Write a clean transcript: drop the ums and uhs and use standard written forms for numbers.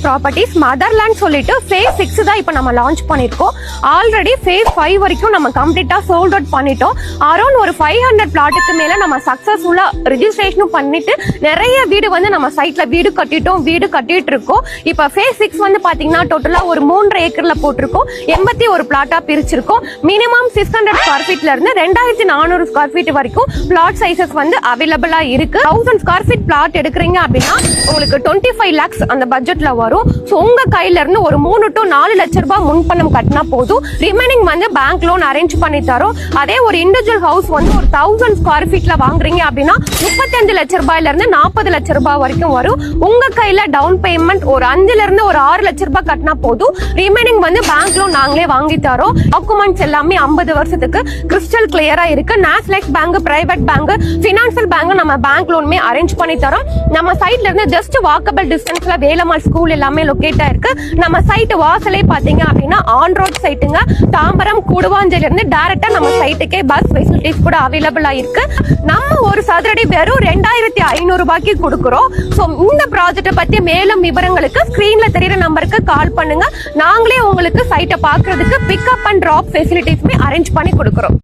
Properties motherland சொல்லிட்டு phase 6 தான் இப்போ நம்ம லான்ச் பண்ணிருக்கோம். ஆல்ரெடி phase 5 வரைக்கும் நம்ம கம்ப்ளீட்டா சோல்ட் அவுட் பண்ணிட்டோம். அரௌண்ட் ஒரு 500 பிளாட்டுக்கு மேல நம்ம சக்சஸ்ஃபுல்லா ரெஜிஸ்ட்ரேஷனும் பண்ணிட்டு நிறைய வீடு வந்து நம்ம சைட்ல வீடு கட்டிட்டு இருக்கோம். இப்போ phase 6 வந்து பாத்தீங்கன்னா டோட்டலா ஒரு 3.5 ஏக்கர்ல போட்டிருக்கோம். 81 பிளாட்டா பிரிச்சிருக்கோம். மினிமம் 600 ஸ்கொயர் ஃபீட்ல இருந்து 2400 ஸ்கொயர் ஃபீட் வரைக்கும் பிளாட் சைசஸ் வந்து அவைலபிளா இருக்கு. 1000 ஸ்கொயர் ஃபீட் பிளாட் எடுக்கிறீங்க அப்படின்னா உங்களுக்கு 25 lakhs அந்த பட்ஜெட்ல வரும். சோ உங்க கையில இருந்து ஒரு 3 to 4 லட்சம் ரூபாய் முன்பணம் கட்டினா போதும். ரிமைனிங் வந்து பேங்க் லோன் அரேஞ்ச் பண்ணி தரோம். அதே ஒரு இண்டிவிஜுவல் ஹவுஸ் வந்து ஒரு 1000 ஸ்கொயர் ஃபீட்ல வாங்குறீங்க அப்படின்னா 35 லட்சம் ரூபாயில இருந்து 40 லட்சம் ரூபாய் வரைக்கும் வரும். உங்க கையில டவுன் பேமெண்ட் ஒரு 5ல இருந்து ஒரு 6 லட்சம் ரூபாய் கட்டினா போதும். ரிமைனிங் வந்து பேங்க் லோன் நாங்களே வாங்கி தரோம். டாக்குமெண்ட்ஸ் எல்லாமே 50 வருஷத்துக்கு கிறிஸ்டல் கிளியரா இருக்கு. Nationalise bank, private bank, financial bank நம்ம பேங்க் லோனுமே அரேஞ்ச் பண்ணி தரோம். நம்ம சைட்ல இருந்து ஜஸ்ட் வாக்கபிள் டிஸ்டன்ஸ்ல வேலம்மாள் ஸ்கூல் எல்லாமே லொகேட் ஆயிருக்கு. நம்ம சைட் வாசலே பாத்தீங்க அப்படின்னா ஆன் ரோட் சைட்டுங்க. தாம்பரம் கூடுவாஞ்சேரியில இருந்து டைரக்டா நம்ம சைட்டுக்கே பஸ் ஃபெசிலிட்டிஸ் கூட அவைலபிளா இருக்கு. நம்ம ஒரு சதுரடி வெறும் 2500 ரூபாய்க்கு கொடுக்குறோம். சோ இந்த ப்ராஜெக்ட பத்தி மேலும் விவரங்களுக்கு ஸ்கிரீன்ல தெரியுற நம்பருக்கு கால் பண்ணுங்க. நாங்களே உங்களுக்கு சைட்டை பாக்குறதுக்கு பிக்கப் அண்ட் டிராப் ஃபெசிலிட்டிஸ்மே அரேஞ்ச் பண்ணி கொடுக்குறோம்.